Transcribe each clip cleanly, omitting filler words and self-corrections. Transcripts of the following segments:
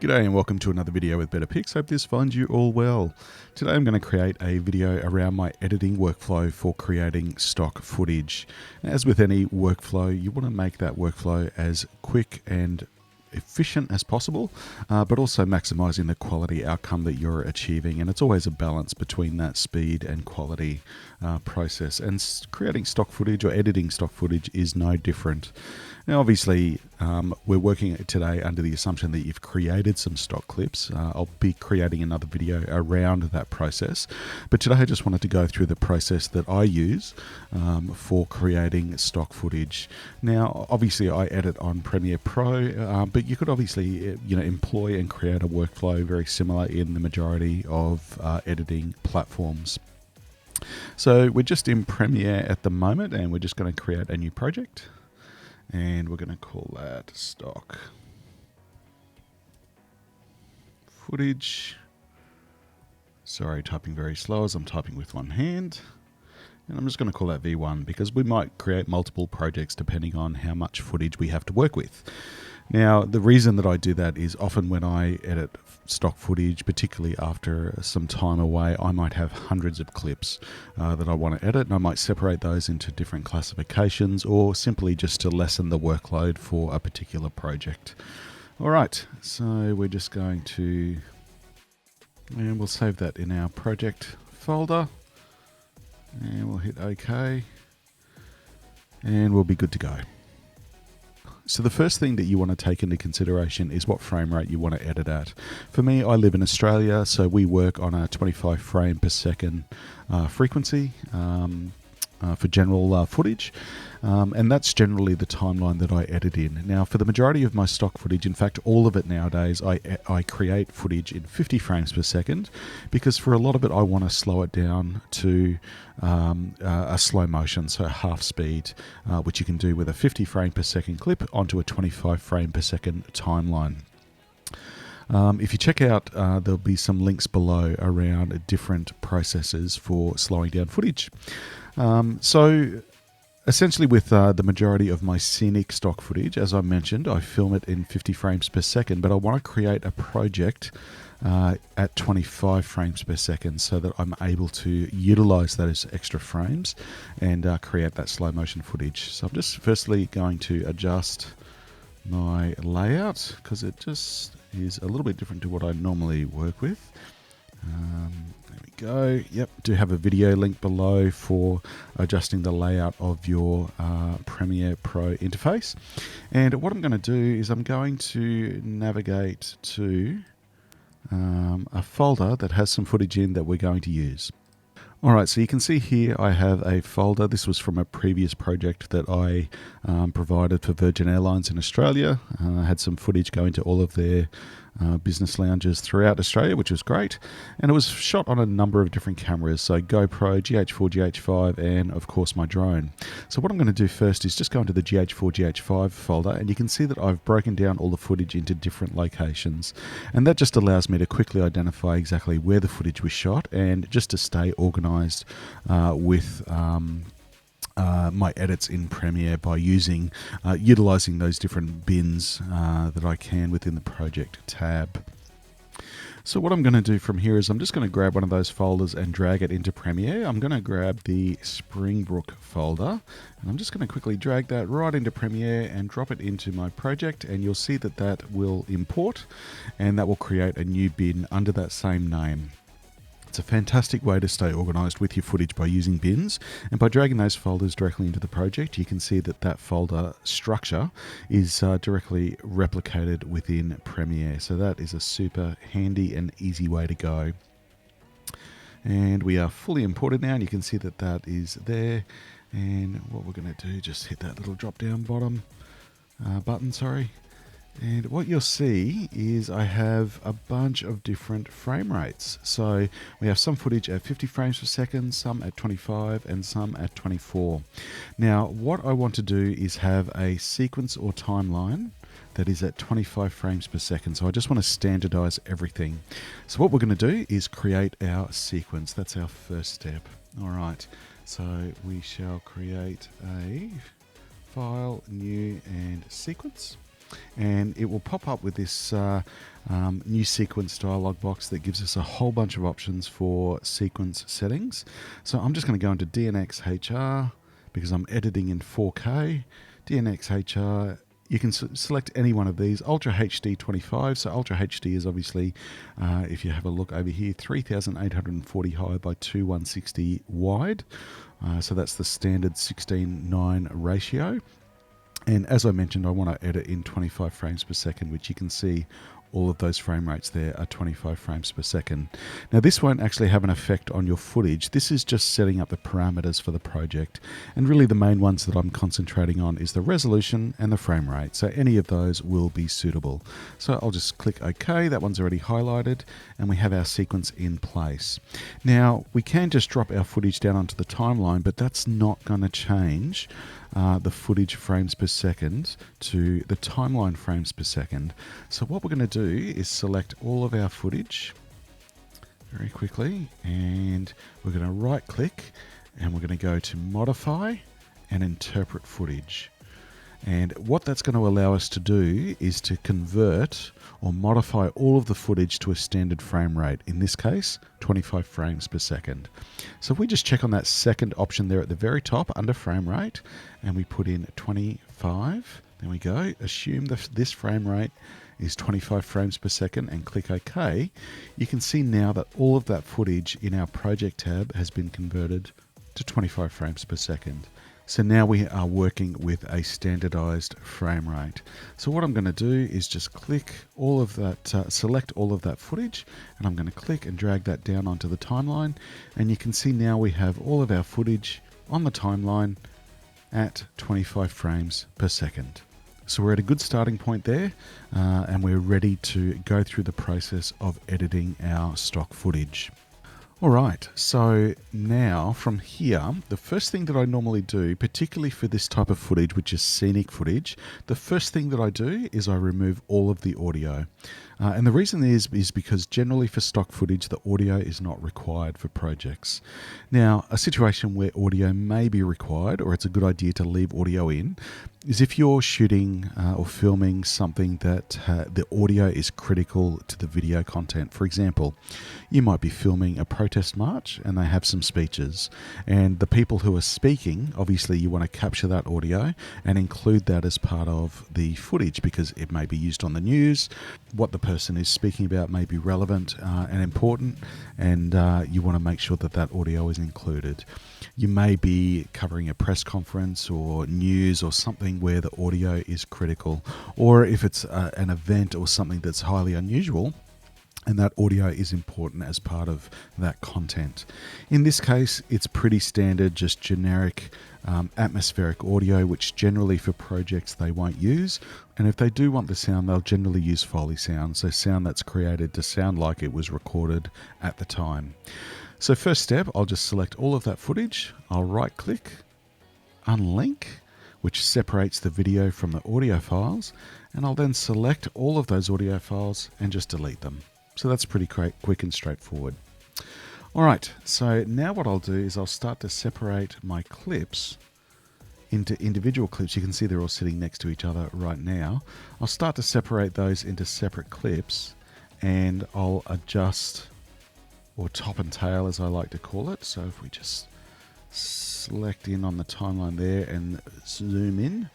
G'day and welcome to another video with Better Pics. Hope this finds you all well. Today I'm going to create a video around my editing workflow for creating stock footage. As with any workflow, you want to make that workflow as quick and efficient as possible, but also maximizing the quality outcome that you're achieving. And it's always a balance between that speed and quality process. And creating stock footage or editing stock footage is no different. Now, obviously, we're working today under the assumption that you've created some stock clips. I'll be creating another video around that process. But today I just wanted to go through the process that I use for creating stock footage. Now, obviously, I edit on Premiere Pro, but you could obviously employ and create a workflow very similar in the majority of editing platforms. So we're just in Premiere at the moment, and we're just going to create a new project. And we're going to call that stock footage. Sorry, typing very slow as I'm typing with one hand. And I'm just going to call that V1 because we might create multiple projects depending on how much footage we have to work with. Now, the reason that I do that is often when I edit stock footage, particularly after some time away, I might have hundreds of clips that I want to edit, and I might separate those into different classifications or simply just to lessen the workload for a particular project. All right, so we're just going to, and we'll save that in our project folder, and we'll hit OK, and we'll be good to go. So the first thing that you want to take into consideration is what frame rate you want to edit at. For me, I live in Australia, so we work on a 25 frame per second frequency for general footage. And that's generally the timeline that I edit in. Now, for the majority of my stock footage, in fact, all of it nowadays, I create footage in 50 frames per second because for a lot of it, I want to slow it down to a slow motion, so half speed, which you can do with a 50 frame per second clip onto a 25 frame per second timeline. If you check out, there'll be some links below around different processes for slowing down footage. So essentially with the majority of my scenic stock footage, as I mentioned, I film it in 50 frames per second, but I want to create a project at 25 frames per second so that I'm able to utilize those extra frames and create that slow motion footage. So I'm just firstly going to adjust my layout because it just is a little bit different to what I normally work with. There we go. Yep, do have a video link below for adjusting the layout of your Premiere Pro interface. And what I'm going to do is I'm going to navigate to a folder that has some footage in that we're going to use. All right, so you can see here I have a folder. This was from a previous project that I provided for Virgin Airlines in Australia. I had some footage going to all of their business lounges throughout Australia, which was great. And it was shot on a number of different cameras, so GoPro, GH4, GH5, and of course my drone. So what I'm going to do first is just go into the GH4, GH5 folder, and you can see that I've broken down all the footage into different locations. And that just allows me to quickly identify exactly where the footage was shot and just to stay organized with my edits in Premiere by utilizing those different bins that I can within the project tab. So what I'm going to do from here is I'm just going to grab one of those folders and drag it into Premiere. I'm going to grab the Springbrook folder and I'm just going to quickly drag that right into Premiere and drop it into my project, and you'll see that that will import and that will create a new bin under that same name. It's a fantastic way to stay organized with your footage by using bins, and by dragging those folders directly into the project, you can see that that folder structure is directly replicated within Premiere. So that is a super handy and easy way to go. And we are fully imported now, and you can see that that is there. And what we're going to do, just hit that little drop down bottom button, and what you'll see is I have a bunch of different frame rates. So we have some footage at 50 frames per second, some at 25, and some at 24. Now, what I want to do is have a sequence or timeline that is at 25 frames per second. So I just want to standardize everything. So what we're going to do is create our sequence. That's our first step. All right, so we shall create a file, new, and sequence. and it will pop up with this new sequence dialog box that gives us a whole bunch of options for sequence settings. So I'm just going to go into DNxHR because I'm editing in 4K. DNxHR, you can select any one of these. Ultra HD 25. So Ultra HD is obviously, if you have a look over here, 3840 high by 2160 wide. So that's the standard 16:9 ratio. And as I mentioned, I want to edit in 25 frames per second, which you can see all of those frame rates there are 25 frames per second. Now this won't actually have an effect on your footage. This is just setting up the parameters for the project. And really the main ones that I'm concentrating on is the resolution and the frame rate. So any of those will be suitable. So I'll just click OK. That one's already highlighted and we have our sequence in place. Now we can just drop our footage down onto the timeline, but that's not going to change the footage frames per second to the timeline frames per second. So what we're going to do is select all of our footage very quickly, and we're going to right click and we're going to go to modify and interpret footage. And what that's going to allow us to do is to convert or modify all of the footage to a standard frame rate. In this case, 25 frames per second. So if we just check on that second option there at the very top under frame rate, and we put in 25, there we go, assume this frame rate is 25 frames per second and click OK, you can see now that all of that footage in our project tab has been converted to 25 frames per second. So now we are working with a standardized frame rate. So what I'm going to do is just click all of that, select all of that footage, and I'm going to click and drag that down onto the timeline. And you can see now we have all of our footage on the timeline at 25 frames per second. So we're at a good starting point there, and we're ready to go through the process of editing our stock footage. All right, so now from here, the first thing that I normally do, particularly for this type of footage, which is scenic footage, the first thing that I do is I remove all of the audio. And the reason is because generally for stock footage, the audio is not required for projects. Now, a situation where audio may be required, or it's a good idea to leave audio in, is if you're shooting or filming something that the audio is critical to the video content. For example, you might be filming a protest march and they have some speeches, and the people who are speaking, obviously you want to capture that audio and include that as part of the footage because it may be used on the news. What the person is speaking about may be relevant and important, and you want to make sure that that audio is included. You may be covering a press conference or news or something where the audio is critical, or if it's an event or something that's highly unusual, and that audio is important as part of that content. In this case, it's pretty standard, just generic atmospheric audio, which generally for projects they won't use. And if they do want the sound, they'll generally use Foley sound, so sound that's created to sound like it was recorded at the time. So first step, I'll just select all of that footage. I'll right click, unlink, which separates the video from the audio files, and I'll then select all of those audio files and just delete them. So that's pretty quick and straightforward. All right, so now what I'll do is I'll start to separate my clips into individual clips. You can see they're all sitting next to each other right now. I'll start to separate those into separate clips, and I'll adjust, or top and tail as I like to call it. So if we just select in on the timeline there and zoom in.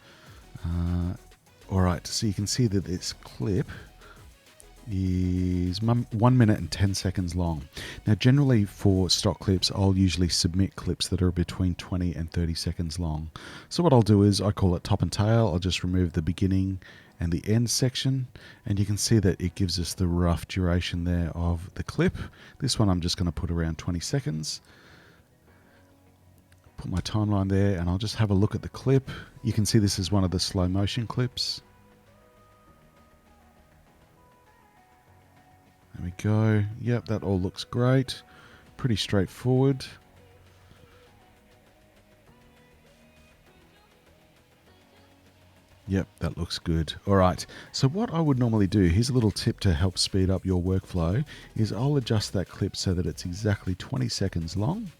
All right, so you can see that this clip is 1 minute and 10 seconds long. Now generally for stock clips, I'll usually submit clips that are between 20 and 30 seconds long. So what I'll do is I call it top and tail. I'll just remove the beginning and the end section, and you can see that it gives us the rough duration there of the clip. This one I'm just going to put around 20 seconds. Put my timeline there and I'll just have a look at the clip. You can see this is one of the slow motion clips. There we go. Yep, that all looks great. Pretty straightforward. Yep, that looks good. All right, so what I would normally do, here's a little tip to help speed up your workflow, is I'll adjust that clip so that it's exactly 20 seconds long.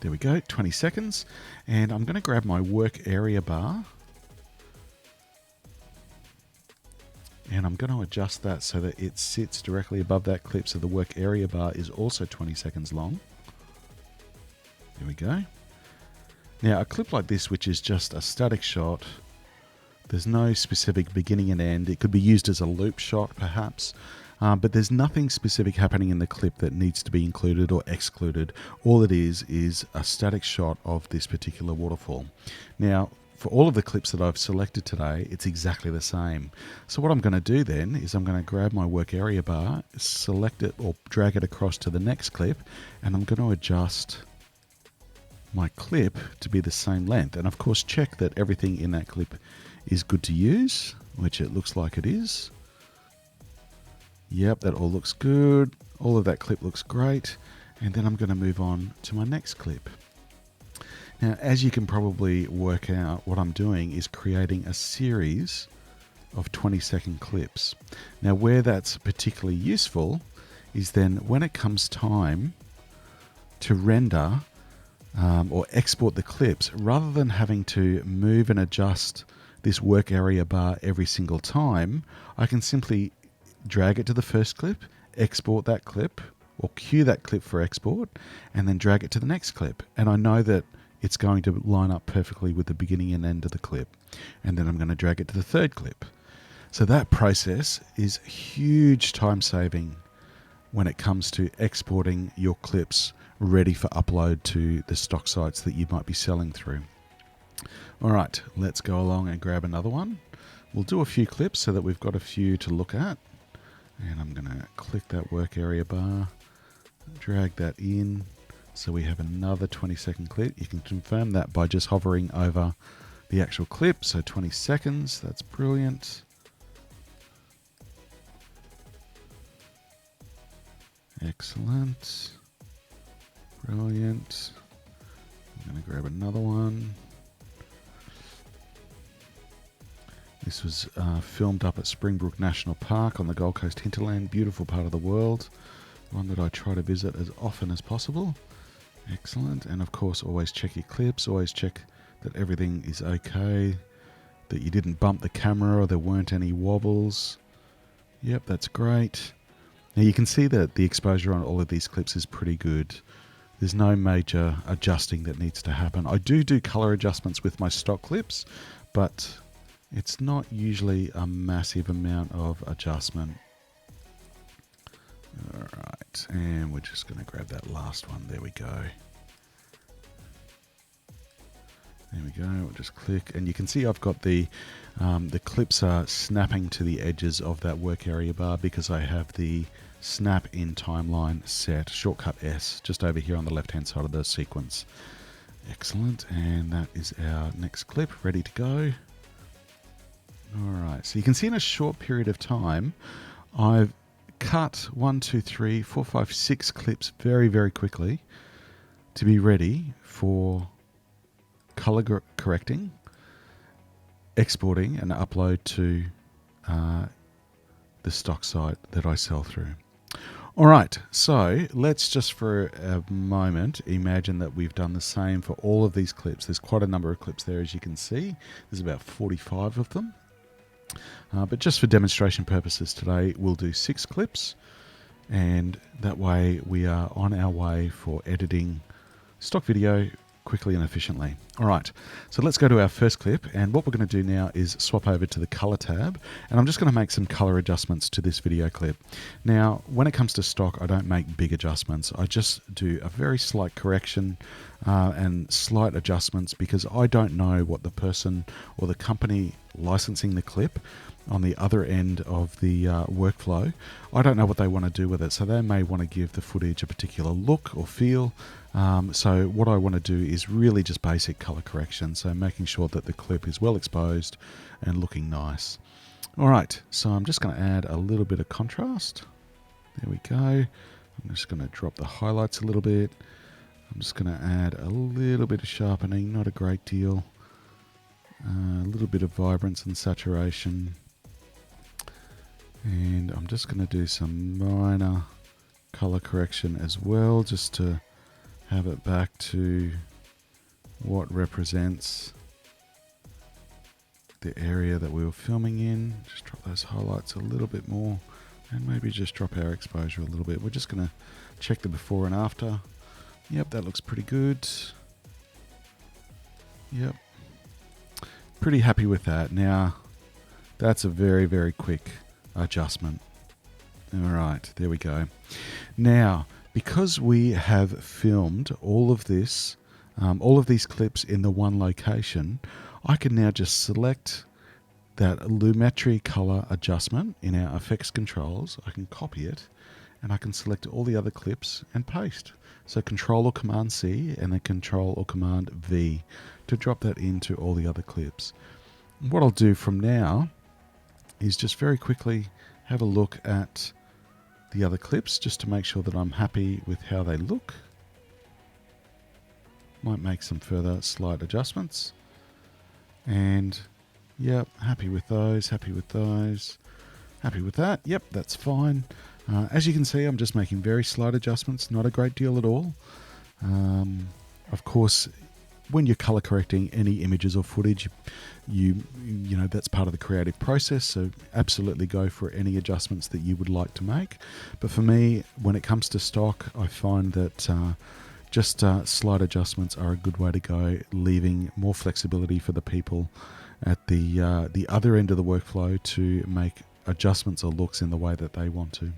There we go, 20 seconds. And I'm going to grab my work area bar. And I'm going to adjust that so that it sits directly above that clip, so the work area bar is also 20 seconds long. There we go. Now a clip like this, which is just a static shot, there's no specific beginning and end. It could be used as a loop shot perhaps, but there's nothing specific happening in the clip that needs to be included or excluded. All it is a static shot of this particular waterfall. Now, for all of the clips that I've selected today, it's exactly the same. So what I'm going to do then is I'm going to grab my work area bar, select it or drag it across to the next clip, and I'm going to adjust my clip to be the same length. And of course, check that everything in that clip is good to use, which it looks like it is. Yep, that all looks good. All of that clip looks great. And then I'm going to move on to my next clip. Now, as you can probably work out, what I'm doing is creating a series of 20-second clips. Now, where that's particularly useful is then when it comes time to render or export the clips, rather than having to move and adjust this work area bar every single time, I can simply drag it to the first clip, export that clip, or cue that clip for export, and then drag it to the next clip. And I know that it's going to line up perfectly with the beginning and end of the clip. And then I'm going to drag it to the third clip. So that process is huge time saving when it comes to exporting your clips ready for upload to the stock sites that you might be selling through. All right, let's go along and grab another one. We'll do a few clips so that we've got a few to look at. And I'm going to click that work area bar, drag that in, so we have another 20-second clip. You can confirm that by just hovering over the actual clip. So 20 seconds, that's brilliant. Excellent. Brilliant. I'm going to grab another one. This was filmed up at Springbrook National Park on the Gold Coast hinterland. Beautiful part of the world. One that I try to visit as often as possible. Excellent. And of course, always check your clips. Always check that everything is okay. That you didn't bump the camera or there weren't any wobbles. Yep, that's great. Now you can see that the exposure on all of these clips is pretty good. There's no major adjusting that needs to happen. I do color adjustments with my stock clips, but it's not usually a massive amount of adjustment. All right, and we're just going to grab that last one. There we go. There we go. We'll just click, and you can see I've got the clips are snapping to the edges of that work area bar because I have the snap in timeline set, shortcut S, just over here on the left-hand side of the sequence. Excellent, and that is our next clip, ready to go. All right, so you can see in a short period of time, I've cut 1, 2, 3, 4, 5, 6 clips very, very quickly to be ready for color correcting, exporting, and upload to the stock site that I sell through. All right, so let's just for a moment imagine that we've done the same for all of these clips. There's quite a number of clips there, as you can see. There's about 45 of them. But just for demonstration purposes today, we'll do 6 clips, and that way we are on our way for editing stock video quickly and efficiently. All right, so let's go to our first clip, and what we're going to do now is swap over to the color tab, and I'm just going to make some color adjustments to this video clip. Now, when it comes to stock, I don't make big adjustments. I just do a very slight correction and slight adjustments because I don't know what the person or the company licensing the clip on the other end of the workflow, I don't know what they want to do with it. So they may want to give the footage a particular look or feel. So what I want to do is really just basic color correction. So making sure that the clip is well exposed and looking nice. All right, so I'm just going to add a little bit of contrast. There we go. I'm just going to drop the highlights a little bit. I'm just going to add a little bit of sharpening, not a great deal. A little bit of vibrance and saturation. And I'm just going to do some minor color correction as well, just to have it back to what represents the area that we were filming in. Just drop those highlights a little bit more, and maybe just drop our exposure a little bit. We're just going to check the before and after. Yep, that looks pretty good. Yep. Pretty happy with that. Now, that's a very, very quick adjustment. All right, there we go. Now, because we have filmed all of this, all of these clips in the one location, I can now just select that lumetri color adjustment in our effects controls. I can copy it, and I can select all the other clips and paste. So Control or Command C and then Control or Command V to drop that into all the other clips. What I'll do from now is just very quickly have a look at the other clips just to make sure that I'm happy with how they look. Might make some further slight adjustments. And yep, happy with those, happy with those, happy with that. Yep, that's fine. As you can see, I'm just making very slight adjustments, not a great deal at all. Of course, when you're color correcting any images or footage, you know that's part of the creative process, so absolutely go for any adjustments that you would like to make. But for me, when it comes to stock, I find that just slight adjustments are a good way to go, leaving more flexibility for the people at the other end of the workflow to make adjustments or looks in the way that they want to.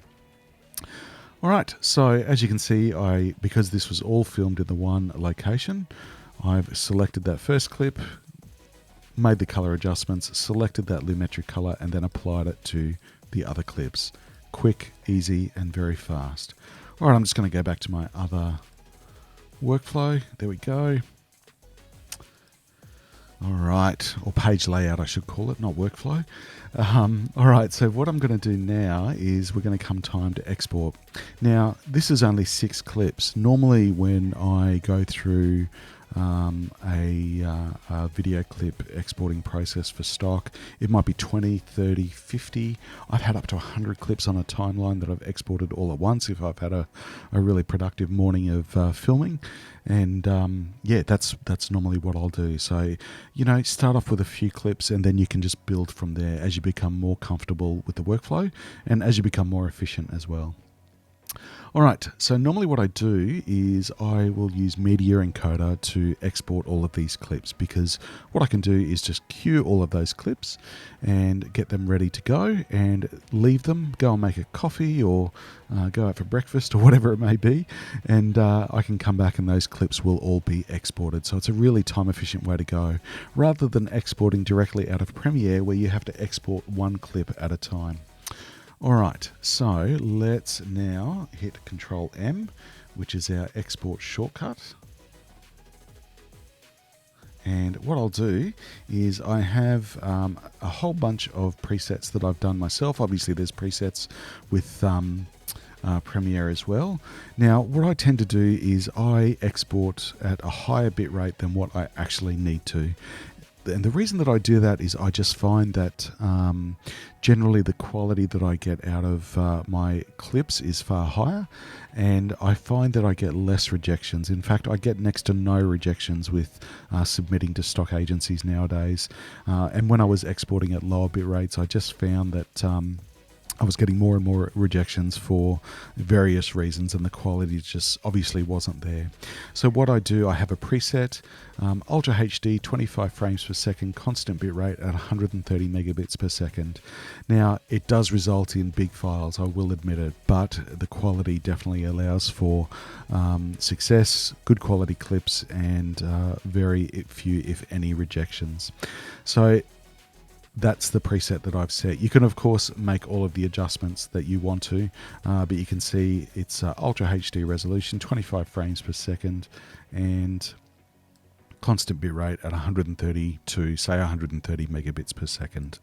All right, so as you can see, because this was all filmed in the one location, I've selected that first clip, made the color adjustments, selected that lumetri color, and then applied it to the other clips. Quick, easy, and very fast. All right, I'm just going to go back to my other workflow. There we go. All right, or page layout, I should call it, not workflow. All right, so what I'm going to do now is we're going to come time to export. Now, this is only 6 clips. Normally, when I go through a video clip exporting process for stock, it might be 20, 30, 50. I've had up to 100 clips on a timeline that I've exported all at once if I've had a really productive morning of filming. And yeah, that's normally what I'll do. So, you know, start off with a few clips and then you can just build from there as you become more comfortable with the workflow and as you become more efficient as well. All right, so normally what I do is I will use Media Encoder to export all of these clips, because what I can do is just queue all of those clips and get them ready to go and leave them, go and make a coffee or go out for breakfast or whatever it may be, and I can come back and those clips will all be exported. So it's a really time efficient way to go, rather than exporting directly out of Premiere where you have to export one clip at a time. All right, so let's now hit Control M, which is our export shortcut. And what I'll do is I have a whole bunch of presets that I've done myself. Obviously, there's presets with Premiere as well. Now, what I tend to do is I export at a higher bit rate than what I actually need to. And the reason that I do that is I just find that generally the quality that I get out of my clips is far higher, and I find that I get less rejections. In fact, I get next to no rejections with submitting to stock agencies nowadays. And when I was exporting at lower bit rates, I just found that I was getting more and more rejections for various reasons, and the quality just obviously wasn't there. So what I do, I have a preset, Ultra HD, 25 frames per second, constant bitrate at 130 megabits per second. Now, it does result in big files, I will admit it, but the quality definitely allows for success, good quality clips, and very few, if any, rejections. So that's the preset that I've set. You can, of course, make all of the adjustments that you want to, but you can see it's Ultra HD resolution, 25 frames per second, and constant bitrate at 130 to, say, 130 megabits per second.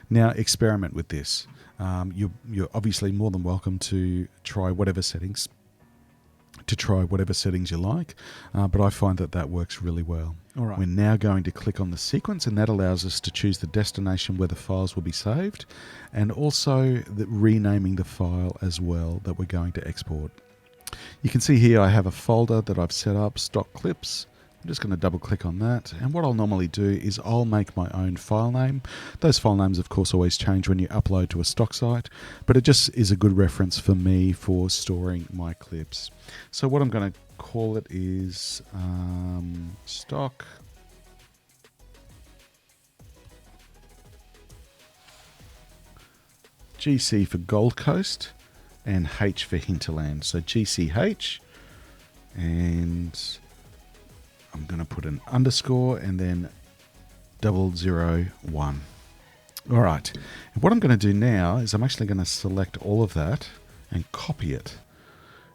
Now, experiment with this. You're obviously more than welcome to try whatever settings you like, but I find that works really well. All right. We're now going to click on the sequence, and that allows us to choose the destination where the files will be saved, and also renaming the file as well that we're going to export. You can see here I have a folder that I've set up, stock clips, I'm just going to double click on that, and what I'll normally do is I'll make my own file name. Those file names of course always change when you upload to a stock site, but it just is a good reference for me for storing my clips. So what I'm going to call it is stock GC for Gold Coast and H for Hinterland. So GCH, and I'm going to put an underscore and then 001. All right. And what I'm going to do now is I'm actually going to select all of that and copy it.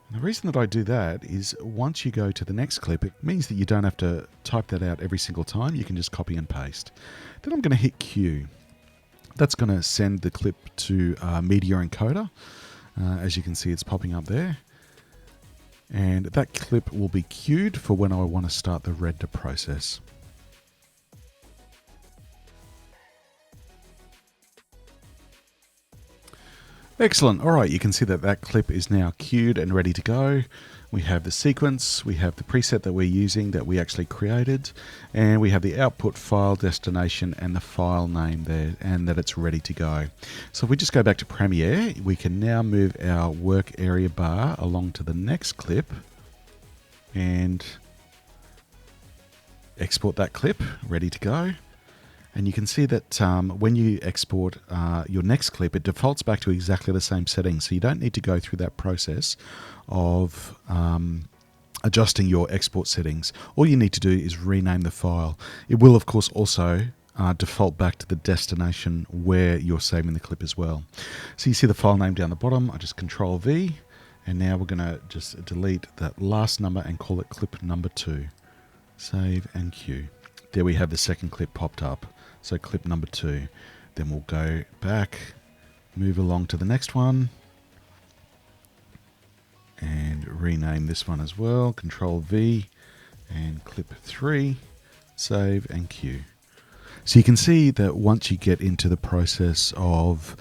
And the reason that I do that is once you go to the next clip, it means that you don't have to type that out every single time. You can just copy and paste. Then I'm going to hit Q. That's going to send the clip to Media Encoder. As you can see, it's popping up there. And that clip will be queued for when I want to start the render process. Excellent. All right, you can see that that clip is now queued and ready to go. We have the sequence, we have the preset that we're using that we actually created, and we have the output file destination and the file name there, and that it's ready to go. So if we just go back to Premiere, we can now move our work area bar along to the next clip and export that clip, ready to go. And you can see that when you export your next clip, it defaults back to exactly the same settings. So you don't need to go through that process of adjusting your export settings. All you need to do is rename the file. It will, of course, also default back to the destination where you're saving the clip as well. So you see the file name down the bottom. I just Control V, and now we're going to just delete that last number and call it clip number 2. Save and queue. There we have the second clip popped up. So clip number 2. Then we'll go back, move along to the next one, and rename this one as well. Control V and clip 3, save and queue. So you can see that once you get into the process of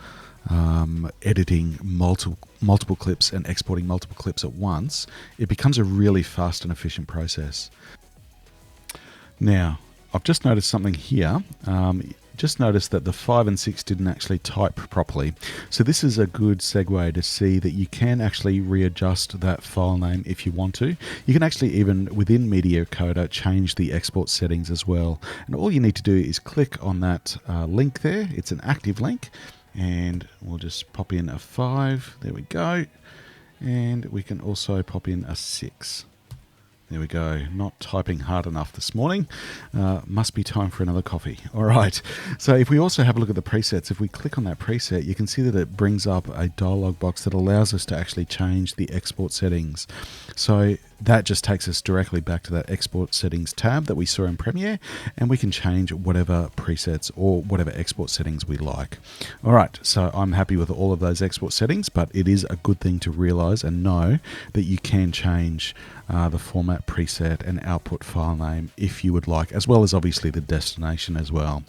editing multiple clips and exporting multiple clips at once, it becomes a really fast and efficient process. Now, I've just noticed something here. Just noticed that the 5 and 6 didn't actually type properly. So this is a good segue to see that you can actually readjust that file name if you want to. You can actually even within Media Encoder change the export settings as well. And all you need to do is click on that link there. It's an active link, and we'll just pop in a 5. There we go. And we can also pop in a 6. There we go. Not typing hard enough this morning. Must be time for another coffee. All right. So if we also have a look at the presets, if we click on that preset, you can see that it brings up a dialog box that allows us to actually change the export settings. So that just takes us directly back to that export settings tab that we saw in Premiere, and we can change whatever presets or whatever export settings we like. All right. So I'm happy with all of those export settings, but it is a good thing to realize and know that you can change the format, preset, and output file name if you would like, as well as obviously the destination as well.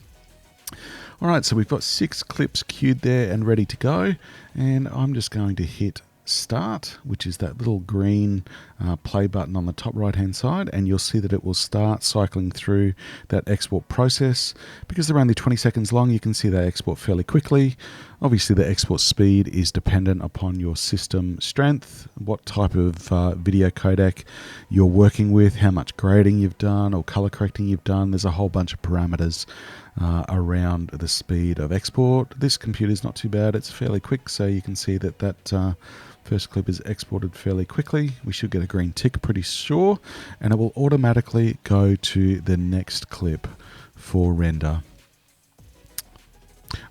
All right, so we've got 6 clips queued there and ready to go, and I'm just going to hit start, which is that little green play button on the top right hand side, and you'll see that it will start cycling through that export process. Because they're only 20 seconds long, you can see they export fairly quickly. Obviously the export speed is dependent upon your system strength, what type of video codec you're working with, how much grading you've done or color correcting you've done. There's a whole bunch of parameters around the speed of export. This computer is not too bad, it's fairly quick, so you can see that that first clip is exported fairly quickly. We should get a green tick pretty sure, and it will automatically go to the next clip for render.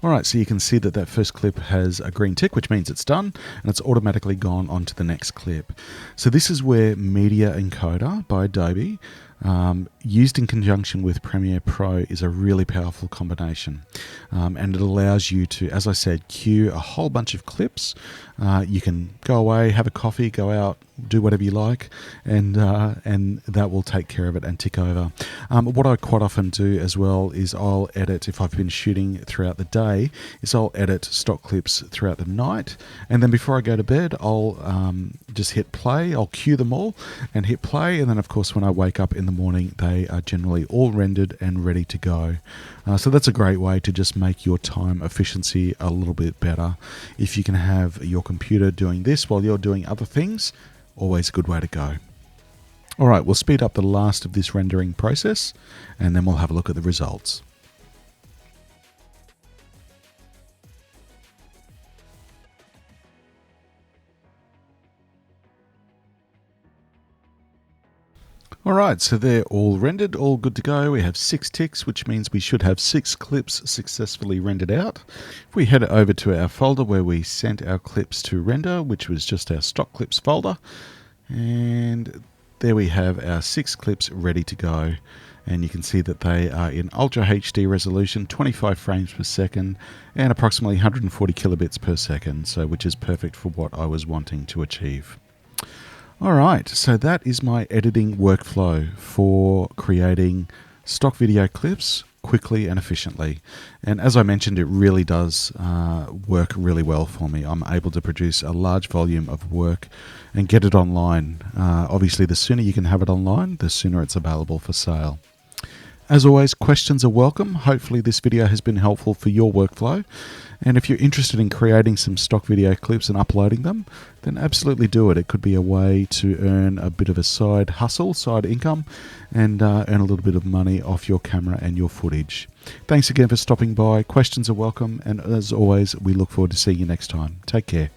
All right, so you can see that that first clip has a green tick, which means it's done, and it's automatically gone on to the next clip. So this is where Media Encoder by Adobe, used in conjunction with Premiere Pro, is a really powerful combination. And it allows you to, as I said, queue a whole bunch of clips. You can go away, have a coffee, go out, do whatever you like, and that will take care of it and tick over. What I quite often do as well is I'll edit, if I've been shooting throughout the day, is I'll edit stock clips throughout the night, and then before I go to bed, I'll just hit play. I'll queue them all and hit play, and then of course when I wake up in the the morning, they are generally all rendered and ready to go. So that's a great way to just make your time efficiency a little bit better. If you can have your computer doing this while you're doing other things, always a good way to go. All right, we'll speed up the last of this rendering process, and then we'll have a look at the results. All right, so they're all rendered, all good to go. We have 6 ticks, which means we should have 6 clips successfully rendered out. If we head over to our folder where we sent our clips to render, which was just our stock clips folder, and there we have our 6 clips ready to go. And you can see that they are in Ultra HD resolution, 25 frames per second, and approximately 140 kilobits per second, so which is perfect for what I was wanting to achieve. All right, so that is my editing workflow for creating stock video clips quickly and efficiently. And as I mentioned, it really does work really well for me. I'm able to produce a large volume of work and get it online. Obviously, the sooner you can have it online, the sooner it's available for sale. As always, questions are welcome. Hopefully this video has been helpful for your workflow. And if you're interested in creating some stock video clips and uploading them, then absolutely do it. It could be a way to earn a bit of a side hustle, side income, and earn a little bit of money off your camera and your footage. Thanks again for stopping by. Questions are welcome. And as always, we look forward to seeing you next time. Take care.